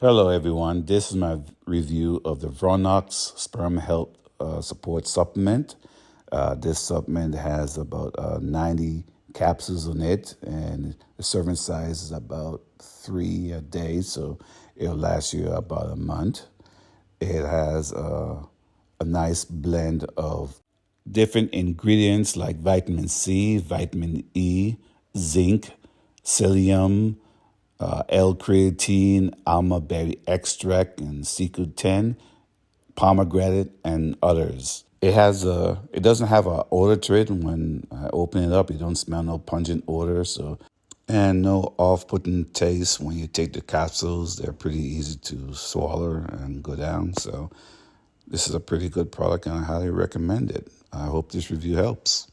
Hello, everyone. This is my review of the Virnoux Sperm Health Support Supplement. This supplement has about 90 capsules in it, and the serving size is about 3 a day, so it'll last you about a month. It has a nice blend of different ingredients like vitamin C, vitamin E, zinc, psyllium, L-creatine, almond berry extract, and CoQ10, pomegranate, and others. It doesn't have an odor to it. When I open it up, you don't smell no pungent odor, and no off-putting taste when you take the capsules. They're pretty easy to swallow and go down. So this is a pretty good product, and I highly recommend it. I hope this review helps.